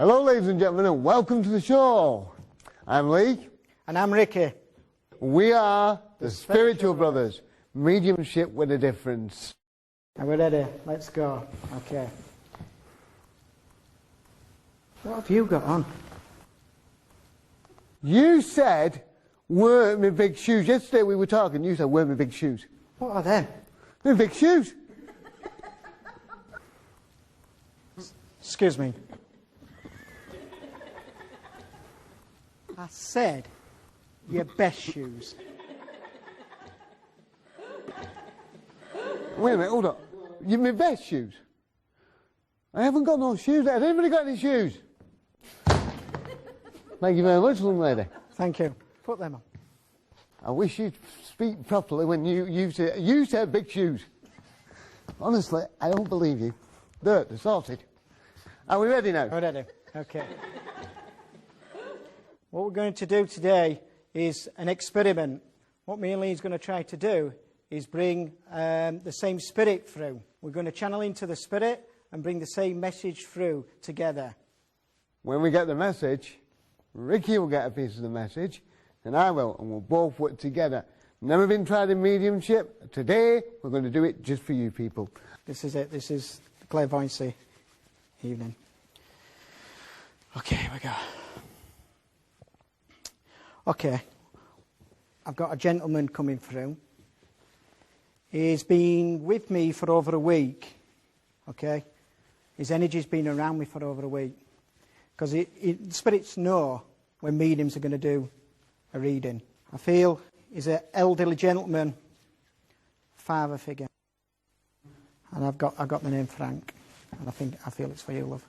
Hello ladies and gentlemen and welcome to the show. I'm Lee. And I'm Ricci. We are the Spiritual Brothers. Mediumship with a difference. Are we ready? Let's go. Okay. What have you got on? You said, wear my big shoes. Yesterday we were talking, you said, wear my big shoes. What are them? My big shoes. Excuse me. I said your best shoes. Wait a minute, hold on. You my best shoes? I haven't got no shoes. Has anybody got any shoes? Thank you very much, young lady. Thank you. Put them on. I wish you'd speak properly when you said big shoes. Honestly, I don't believe you. Dirt, they're sorted. Are we ready now? We're ready. Okay. What we're going to do today is an experiment. What me and Lee is going to try to do is bring the same spirit through. We're going to channel into the spirit and bring the same message through together. When we get the message, Ricci will get a piece of the message, and I will, and we'll both work together. Never been tried in mediumship. Today, we're going to do it just for you people. This is it. This is the clairvoyancy evening. Okay, here we go. Okay, I've got a gentleman coming through. He's been with me for over a week, okay? His energy's been around me for over a week. Because the spirits know when mediums are going to do a reading. I feel he's an elderly gentleman, father figure. And I've got the name Frank. And I feel it's for you, love.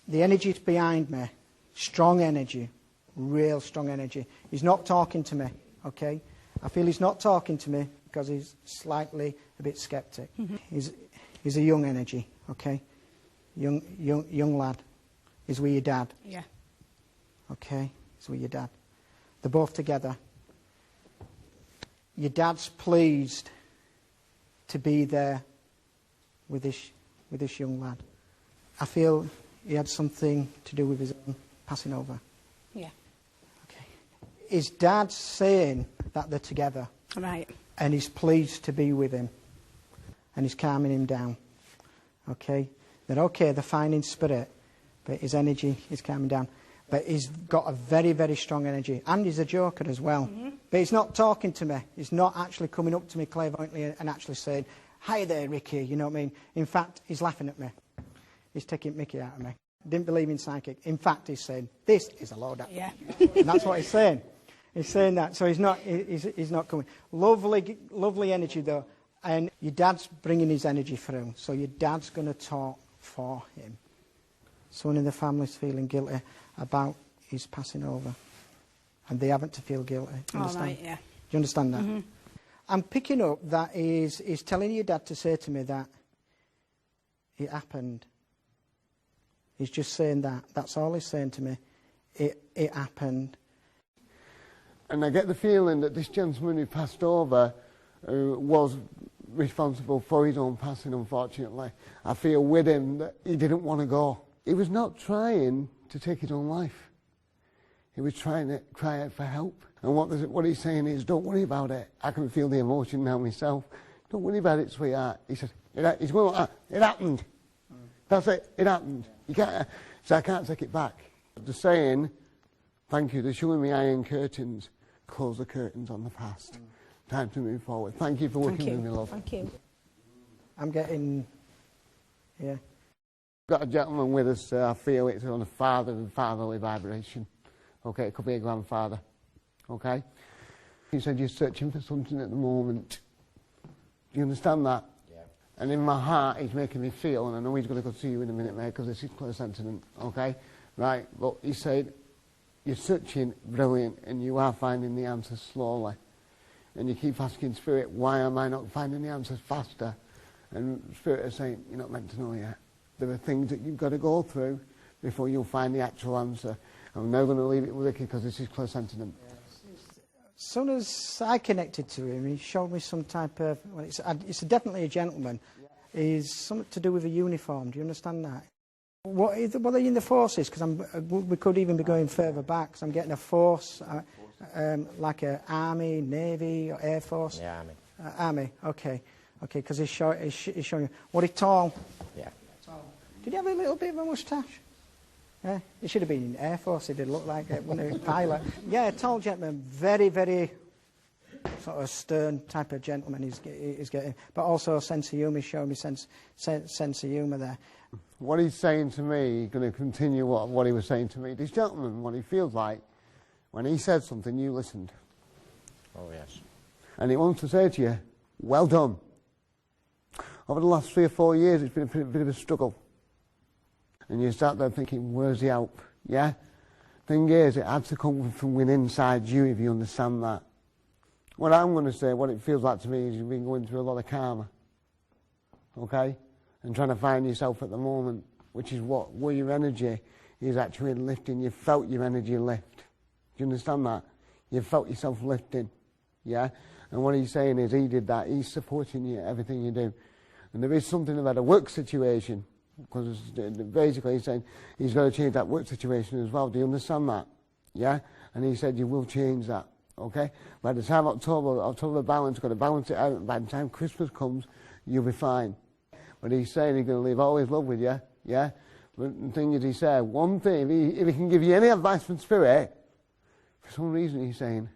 The energy's behind me. Strong energy, real strong energy. He's not talking to me, okay? I feel he's not talking to me because he's slightly a bit sceptic. Mm-hmm. He's a young energy, okay? Young lad. He's with your dad. Yeah. Okay, he's with your dad. They're both together. Your dad's pleased to be there with this young lad. I feel he had something to do with his own passing over. Yeah. Okay. His dad's saying that they're together. Right. And he's pleased to be with him. And he's calming him down. Okay. They're fine in spirit, but his energy is calming down. But he's got a very, very strong energy. And he's a joker as well. Mm-hmm. But he's not talking to me. He's not actually coming up to me clairvoyantly and actually saying, "Hi there, Ricci," you know what I mean? In fact, he's laughing at me. He's taking mickey out of me. Didn't believe in psychic. In fact, he's saying, "This is a load of..." Yeah. And that's what he's saying. He's saying that. So he's not coming. Lovely energy, though. And your dad's bringing his energy through. So your dad's going to talk for him. Someone in the family's feeling guilty about his passing over. And they haven't to feel guilty. Do you understand? Right, yeah. Do you understand that? Mm-hmm. I'm picking up that he's telling your dad to say to me that it happened. He's just saying that. That's all he's saying to me. It happened. And I get the feeling that this gentleman who passed over was responsible for his own passing, unfortunately. I feel with him that he didn't want to go. He was not trying to take his own life. He was trying to cry out for help. And what he's saying is, don't worry about it. I can feel the emotion now myself. Don't worry about it, sweetheart. He said, he's going like that. It happened. That's it. It happened. You can't. So I can't take it back. They're saying, "Thank you. They're showing me iron curtains. Close the curtains on the past. Time to move forward." Thank you for working with me, love. Thank you. I'm getting... Yeah. Got a gentleman with us. I feel it's on a father and fatherly vibration. Okay, it could be a grandfather. Okay. He said you're searching for something at the moment. Do you understand that? And in my heart, he's making me feel, and I know he's going to go see you in a minute, mate, because this is clear sentiment, okay? Right, but he said, you're searching brilliant, and you are finding the answers slowly. And you keep asking Spirit, why am I not finding the answers faster? And Spirit is saying, you're not meant to know yet. There are things that you've got to go through before you'll find the actual answer. I'm now going to leave it with Ricci, because this is clear sentiment. As soon as I connected to him, he showed me some type of... Well, it's definitely a gentleman. It's something to do with a uniform. Do you understand that? What are you in the forces? Because we could even be going further back. Because I'm getting a force, like a army, navy, or air force. Yeah, army. Army. Okay. Okay. Because he's showing you. What he tall? Yeah. Tall. Did he have a little bit of a moustache? Yeah. He should have been in air force. He did look like it, wouldn't he? Pilot. Yeah, a tall gentleman. Very, very sort of stern type of gentleman. He's getting, but also a sense of humour. He's showing me sense of humour there. What he's saying to me, he's going to continue what he was saying to me. This gentleman, what he feels like, when he said something, you listened. Oh, yes. And he wants to say to you, well done. Over the last 3 or 4 years, it's been a bit of a struggle. And you start there thinking, where's the help? Yeah? Thing is, it had to come from within inside you, if you understand that. What I'm going to say, what it feels like to me, is you've been going through a lot of karma. Okay? And trying to find yourself at the moment, which is where your energy is actually lifting. You felt your energy lift. Do you understand that? You felt yourself lifting. Yeah? And what he's saying is he did that. He's supporting you, everything you do. And there is something about a work situation, because basically he's saying he's got to change that work situation as well. Do you understand that? Yeah? And he said you will change that. Okay? By the time October balance, got to balance it out. And by the time Christmas comes, you'll be fine. But he's saying he's going to leave all his love with you, yeah? But the thing is, he said, one thing, if he can give you any advice from Spirit, for some reason he's saying,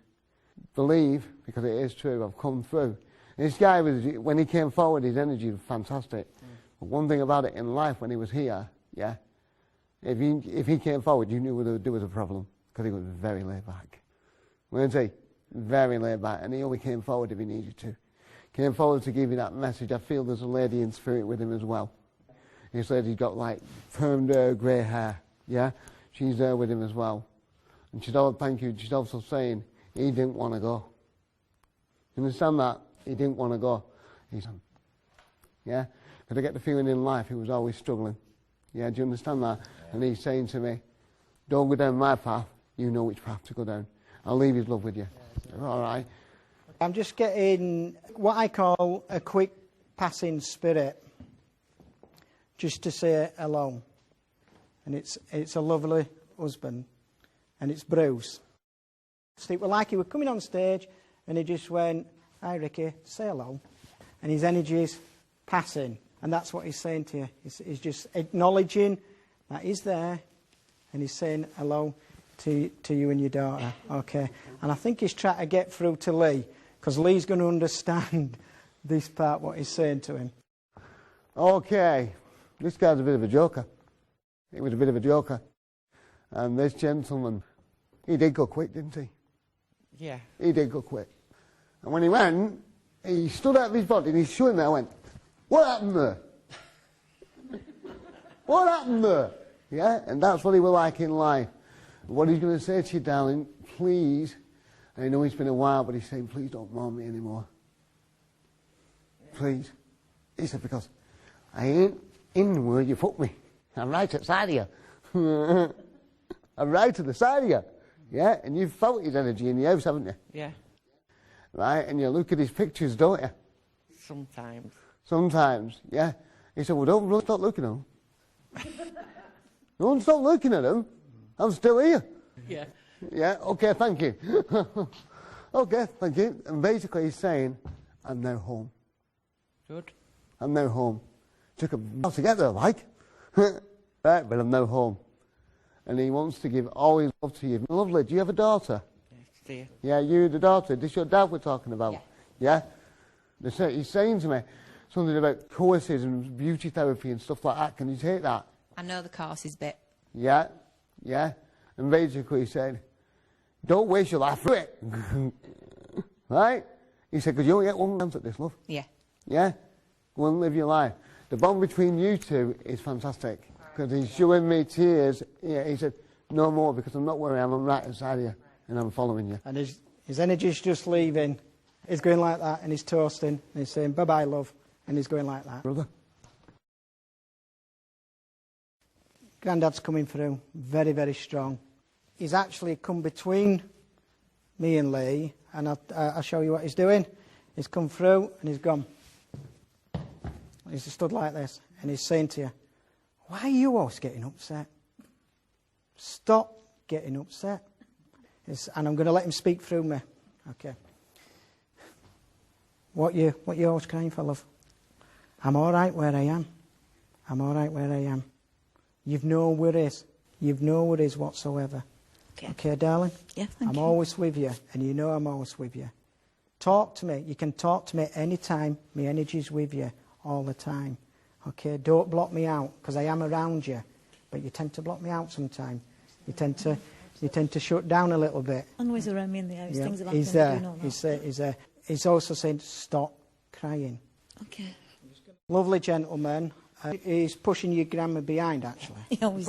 believe, because it is true, I've come through. And this guy, when he came forward, his energy was fantastic. But one thing about it in life, when he was here, yeah, if he came forward, you knew there was a problem, because he was very laid back. Weren't he? Very laid back, and he only came forward if he needed to. Came forward to give you that message. I feel there's a lady in spirit with him as well. He said he's got like permed grey hair, yeah? She's there with him as well. And she's also saying he didn't want to go. You understand that? He didn't want to go. Yeah? Because I get the feeling in life he was always struggling. Yeah, do you understand that? Yeah. And he's saying to me, don't go down my path, you know which path to go down. I'll leave his love with you. Yeah. All right? I'm just getting what I call a quick passing spirit, just to say hello. And it's a lovely husband, and it's Bruce. It was like he was coming on stage, and he just went, hi Ricky, say hello. And his energy is passing, and that's what he's saying to you. He's just acknowledging that he's there, and he's saying hello to you and your daughter. Okay. And I think he's trying to get through to Lee, because Lee's going to understand this part, what he's saying to him. Okay, this guy's a bit of a joker. He was a bit of a joker. And this gentleman, he did go quick, didn't he? Yeah. He did go quick. And when he went, he stood out of his body and he showed me. I went, what happened there? What happened there? Yeah, and that's what he was like in life. What he's going to say to you, darling, please, I know it's been a while, but he's saying, please don't mourn me anymore. Please. He said, because I ain't in where you put me. I'm right at the side of you. I'm right at the side of you. Yeah, and you've felt his energy in the house, haven't you? Yeah. Right, and you look at his pictures, don't you? Sometimes. Sometimes, yeah. He said, well, don't stop looking at them. Don't stop looking at them. I'm still here. Yeah. Yeah, okay, thank you. Okay, thank you. And basically he's saying, I'm now home. Good. I'm now home. Took a while to get there, like. Right, but I'm now home. And he wants to give all his love to you. Lovely, do you have a daughter? Yes, dear. Yeah, you, the daughter. This your dad we're talking about? Yeah. Yeah? He's saying to me something about courses and beauty therapy and stuff like that. Can you take that? I know the courses bit. Yeah, yeah. And basically he said, don't waste your life through it. Right? He said, because you only get one chance at this, love. Yeah. Yeah? Go and live your life. The bond between you two is fantastic. Because he's showing me tears. Yeah, he said, no more, because I'm not where I am. I'm right inside you. And I'm following you. And his energy's just leaving. He's going like that, and he's toasting. And he's saying, bye-bye, love. And he's going like that. Brother? Grandad's coming through. Very, very strong. He's actually come between me and Lee, and I'll show you what he's doing. He's come through, and he's gone. He's stood like this, and he's saying to you, Why are you always getting upset? Stop getting upset. And I'm going to let him speak through me. Okay. What you always crying for, love? I'm all right where I am. I'm all right where I am. You've no worries. You've no worries whatsoever. Okay. Okay, darling? Yeah, thank I'm you. always with you, and you know I'm always with you. Talk to me. You can talk to me any time. My energy's with you all the time. Okay, don't block me out, because I am around you, but you tend to block me out sometimes. You tend to shut down a little bit. Always around me in the house. Yeah. Things have happened. He's there. I do know that. He's there. He's also saying, stop crying. Okay. Lovely gentleman. He's pushing your grandma behind, actually. He always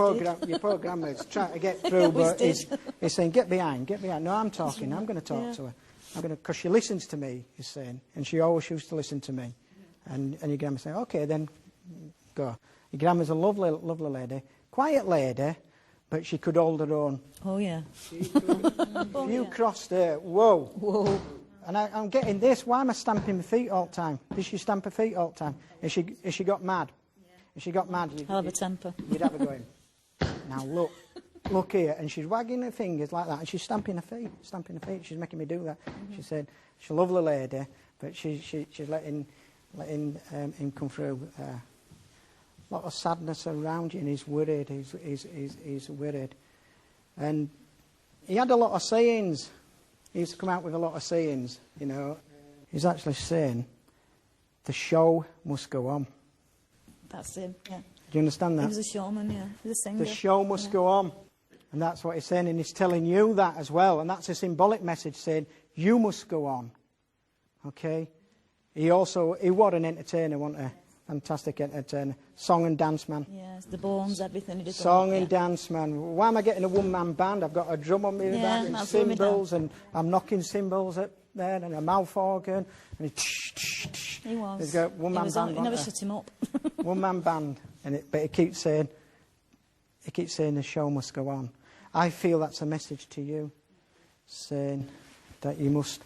Your poor grandma's trying to get through, but did. he's saying, get behind. No, I'm talking. I'm going to talk to her. Because she listens to me, he's saying. And she always used to listen to me. And your grandma's saying, okay, then go. Your grandma's a lovely, lovely lady. Quiet lady, but she could hold her own. Oh, yeah. You crossed her. Whoa. Whoa. And I'm getting this. Why am I stamping my feet all the time? Does she stamp her feet all the time? Is she got mad? If she got mad, I'll have a temper. You'd have her going, now look here. And she's wagging her fingers like that, and she's stamping her feet. She's making me do that. Mm-hmm. She said, she's a lovely lady, but she's letting him come through. A lot of sadness around you, and he's worried. He's worried. And he had a lot of sayings. He used to come out with a lot of sayings, you know. He's actually saying, the show must go on. That's him, yeah. Do you understand that? He was a showman, yeah. He was a singer. The show must go on. And that's what he's saying, and he's telling you that as well. And that's a symbolic message saying, you must go on. Okay? He was an entertainer, wasn't he? Fantastic entertainer. Song and dance man. Yes, the bones, everything he did. Song and dance man. Why am I getting a one-man band? I've got a drum on me back and cymbals, and I'm knocking cymbals up there, and a mouth organ. And he was. He's got one-man band. He never shut him up. One-man band. But he keeps saying the show must go on. I feel that's a message to you, saying that you must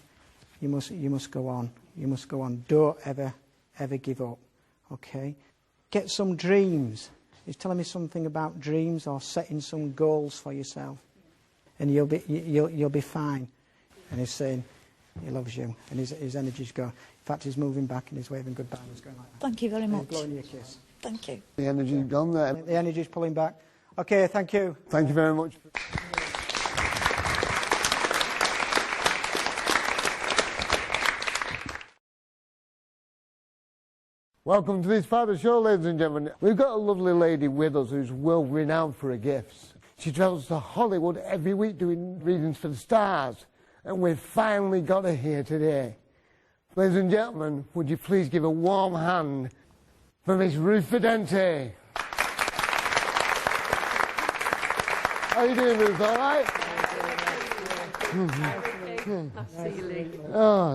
go on. You must go on. Don't ever give up. Okay? Get some dreams. He's telling me something about dreams or setting some goals for yourself, and you'll be fine. And he's saying he loves you, and his energy's gone. In fact, he's moving back and he's waving goodbye. He's going like that. Thank you very much. He's blowing you a kiss. Thank you. The energy's gone there. The energy's pulling back. Okay, thank you. Thank you very much. Welcome to this Father Show, ladies and gentlemen. We've got a lovely lady with us who's world renowned for her gifts. She travels to Hollywood every week doing readings for the stars, and we've finally got her here today. Ladies and gentlemen, would you please give a warm hand for Miss Ruth Fidente. How are you doing, Ruth? All right?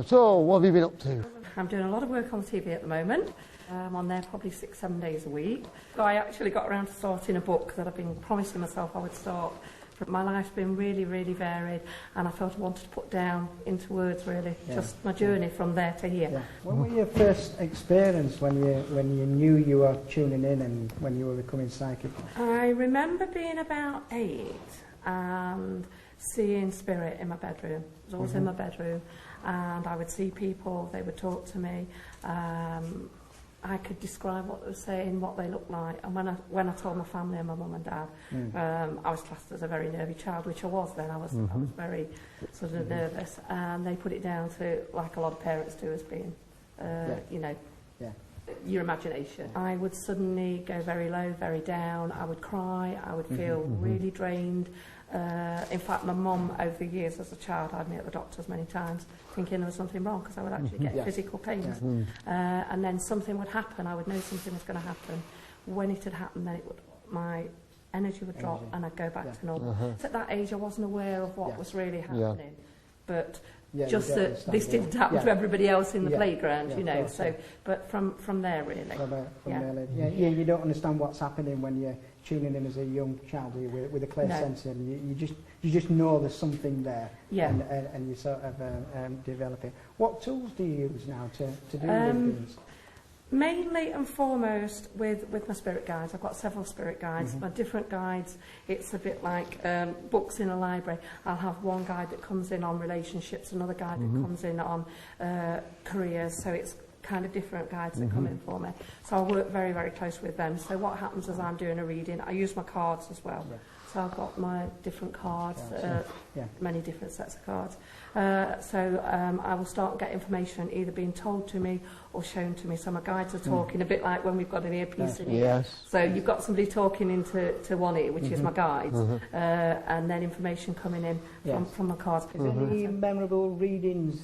So what have you been up to? I'm doing a lot of work on TV at the moment. I'm on there probably 6-7 days a week. So I actually got around to starting a book that I've been promising myself I would start. But my life's been really, really varied, and I felt I wanted to put down into words, really, just my journey from there to here. Yeah. When were your first experience when you knew you were tuning in and when you were becoming psychic? I remember being about 8 and seeing spirit in my bedroom. I was always in my bedroom, and I would see people, they would talk to me. I could describe what they were saying, what they looked like, and when I told my family and my mum and dad, I was classed as a very nervy child, which I was then. I was very sort of nervous, and they put it down to, like a lot of parents do, as being, your imagination. I would suddenly go very low, very down. I would cry. I would feel really drained. In fact, my mum, over the years as a child, I'd meet at the doctors many times thinking there was something wrong because I would actually get physical pains. And then something would happen. I would know something was going to happen. When it had happened, then my energy would drop and I'd go back to normal. So at that age, I wasn't aware of what was really happening. But just that this didn't happen to everybody else in the playground, you know. So, but from there, really. You don't understand what's happening when you're tuning in as a young child with a clear sense, and you just know there's something there, and you sort of develop it. What tools do you use now to do readings? Mainly and foremost with my spirit guides. I've got several spirit guides. My different guides, it's a bit like books in a library. I'll have one guide that comes in on relationships, another guide that comes in on careers. So it's kind of different guides that come in for me. So I work very, very close with them. So what happens as I'm doing a reading, I use my cards as well. Yeah. So I've got my different cards, many different sets of cards. I will start to get information either being told to me or shown to me. So my guides are talking, a bit like when we've got an earpiece in here. Yes. So you've got somebody talking into one ear, which is my guides, and then information coming in from my cards. Is there any memorable readings,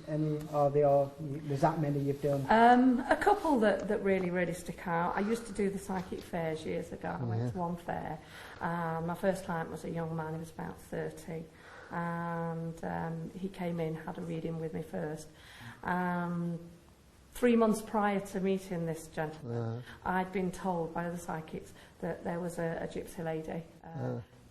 there's that many you've done? A couple that really, really stick out. I used to do the psychic fairs years ago. I went to one fair. My first client was a young man, he was about 30, and he came in, had a reading with me first. 3 months prior to meeting this gentleman, I'd been told by other psychics that there was a gypsy lady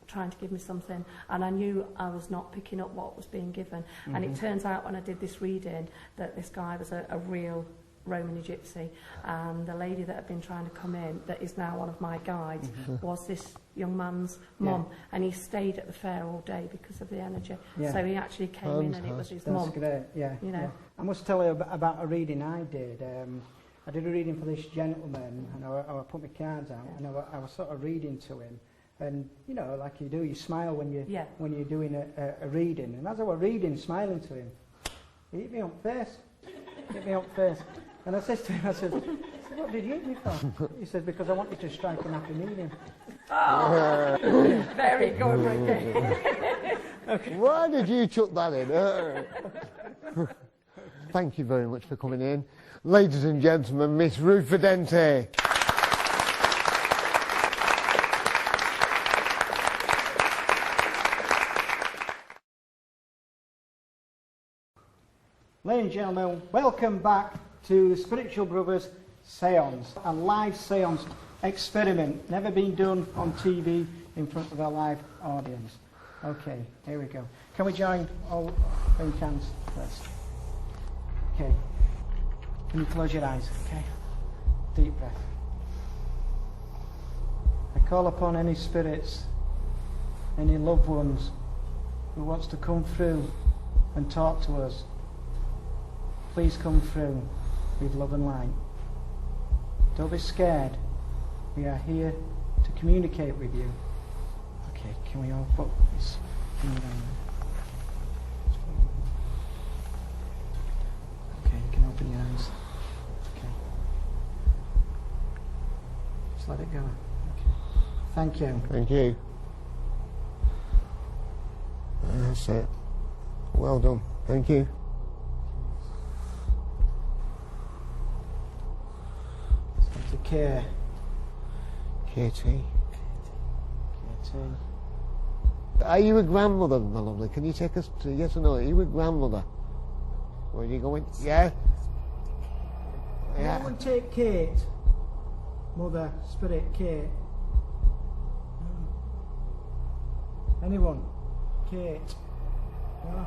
trying to give me something, and I knew I was not picking up what was being given. And it turns out when I did this reading that this guy was a real Romany gypsy, and the lady that had been trying to come in, that is now one of my guides, was this young man's mum, and he stayed at the fair all day because of the energy. So he actually came in and it was his mum. That's great, you know. I must tell you about a reading I did. I did a reading for this gentleman, and I put my cards out, and I was sort of reading to him. And, you know, like you do, you smile when you're doing a reading. And as I was reading, smiling to him, he hit me on the face. And I says to him, I said, what did you hit me for? He says, because I want you to strike an happy medium. Oh, very good, Ricci. Okay. Why did you chuck that in? Thank you very much for coming in. Ladies and gentlemen, Miss Ruth Vedente. Ladies and gentlemen, welcome back to the Spiritual Brothers Seance, a live seance experiment, never been done on TV in front of a live audience. Okay, here we go. Can we join all in hands first? Okay. Can you close your eyes? Okay. Deep breath. I call upon any spirits, any loved ones who wants to come through and talk to us. Please come through with love and light. Don't be scared. We are here to communicate with you. Okay, can we all put this thing down there? Okay, you can open your eyes. Okay. Just let it go. Okay. Thank you. Thank you. That's it. Well done. Thank you. To care. KT. Are you a grandmother, my lovely? Can you take us to yes or no? Are you a grandmother? Where are you going? Yeah? Yeah. No one take Kate. Mother, spirit, Kate. No. Anyone? Kate. No.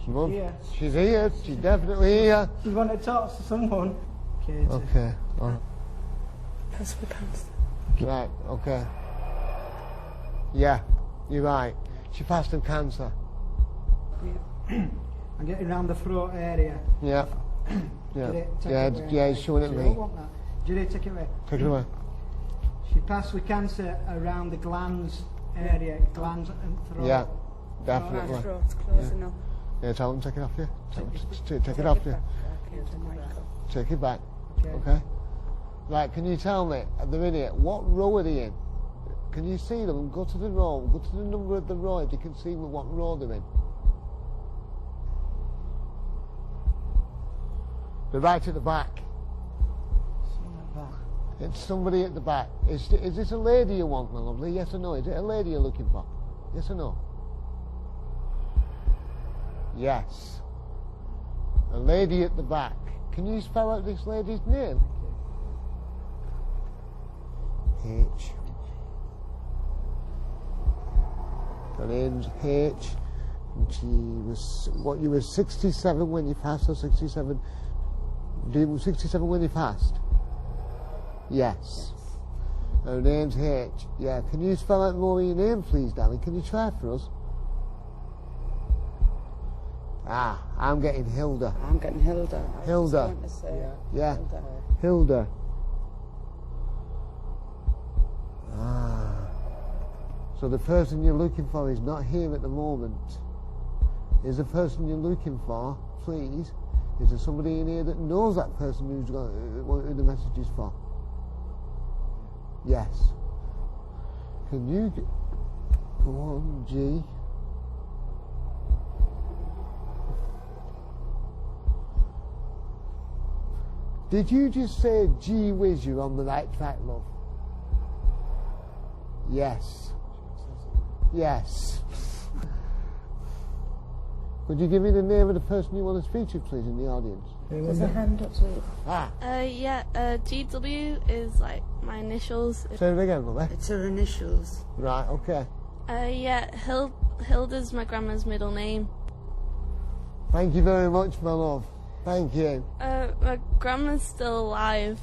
Mum, here. She's here. She's definitely here. You want to talk to someone? Kate. Okay. Pass the pants. Right, okay. Yeah, you're right. She passed in cancer. I'm getting around the throat area. Yeah. Yeah, he's showing it to me. Judy, take it away. Take it away. She passed with cancer around the glands area, glands and throat. Yeah, definitely. Throat's closing up. Yeah, tell them to take it off you. Take it off you. Take it back. Okay. Right, can you tell me, they're in here, what row are they in? Can you see them? Go to the row, go to the number of the row if you can see what row they're in. They're right at the back. It's somebody at the back. Is this a lady you want, my lovely? Yes or no? Is it a lady you're looking for? Yes or no? Yes. A lady at the back. Can you spell out this lady's name? H. Her name's H. And she was, you were 67 when you passed her, 67. He was 67 when he passed? Yes. Her name's H. Yeah, can you spell out more of your name, please, darling? Can you try for us? Ah, I'm getting Hilda. I'm getting Hilda. Hilda. Yeah. Hilda. Hilda. Ah. So the person you're looking for is not here at the moment. Is the person you're looking for, please, is there somebody in here that knows that person who the message is for? Yes. Can you go on, G? Did you just say, gee whiz, you're on the right track, love? Yes. Yes. Could you give me the name of the person you want to speak to, please, in the audience? There's a hand up, sweet. GW is like my initials. Say it again, love. It's her initials. Right, okay. Hilda's my grandma's middle name. Thank you very much, my love. Thank you. My grandma's still alive.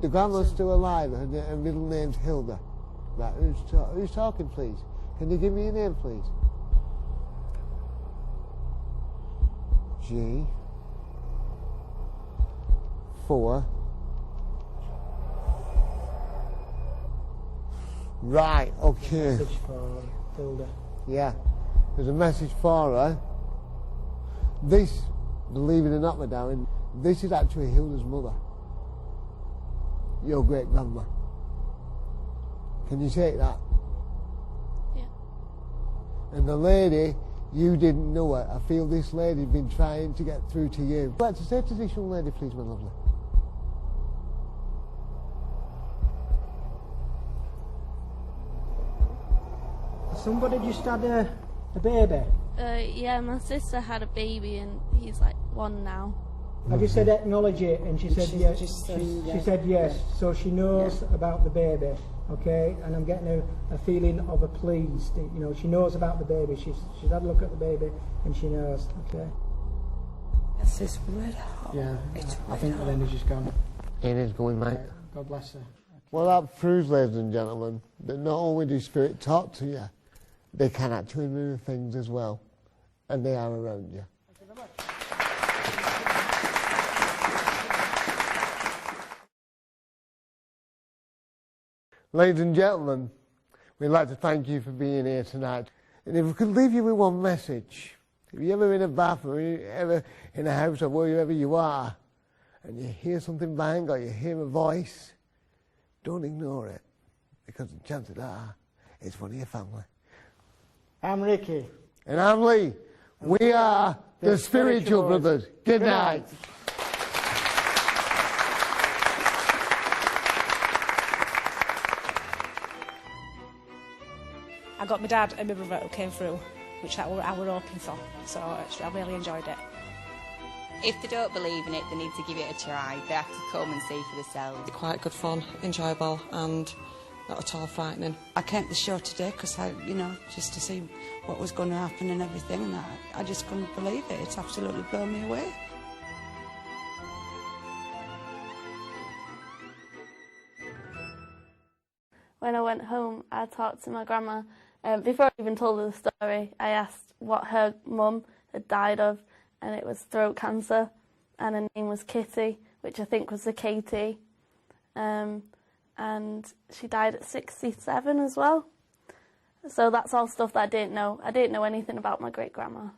The grandma's still alive, and her middle name's Hilda. Right, who's talking, please? Can you give me your name, please? G. 4. Right, okay. Message for Hilda. Yeah, there's a message for her. This, believe it or not, my darling, this is actually Hilda's mother. Your great grandma. Can you take that? Yeah. And the lady, you didn't know her. I feel this lady's been trying to get through to you. I'd like to say to this young lady, please, my lovely. Somebody just had a baby. My sister had a baby and he's like 1 now. I just said acknowledge it, and she said yes. She said yes, so she knows about the baby, okay? And I'm getting a feeling of a pleased. You know, she knows about the baby. She's had a look at the baby, and she knows, okay? This is red hot. Yeah, I think the energy's gone. It is going, mate. God bless her. Well, that proves, ladies and gentlemen, that not only does Spirit talk to you, they can actually move things as well, and they are around you. Thank you very much. Ladies and gentlemen, we'd like to thank you for being here tonight. And if we could leave you with one message, if you're ever in a bath or you're ever in a house or wherever you are, and you hear something bang or you hear a voice, don't ignore it, because the chances are it's one of your family. I'm Ricky. And I'm Lee. We are the Spiritual Brothers. Good night. I got my dad and my brother who came through, which I were hoping for, so I really enjoyed it. If they don't believe in it, they need to give it a try. They have to come and see for themselves. Quite good fun, enjoyable, and not at all frightening. I came to the show today because just to see what was going to happen and everything, and I just couldn't believe it. It's absolutely blown me away. When I went home, I talked to my grandma. Before I even told her the story, I asked what her mum had died of, and it was throat cancer, and her name was Kitty, which I think was the KT. And she died at 67 as well. So that's all stuff that I didn't know. I didn't know anything about my great-grandma.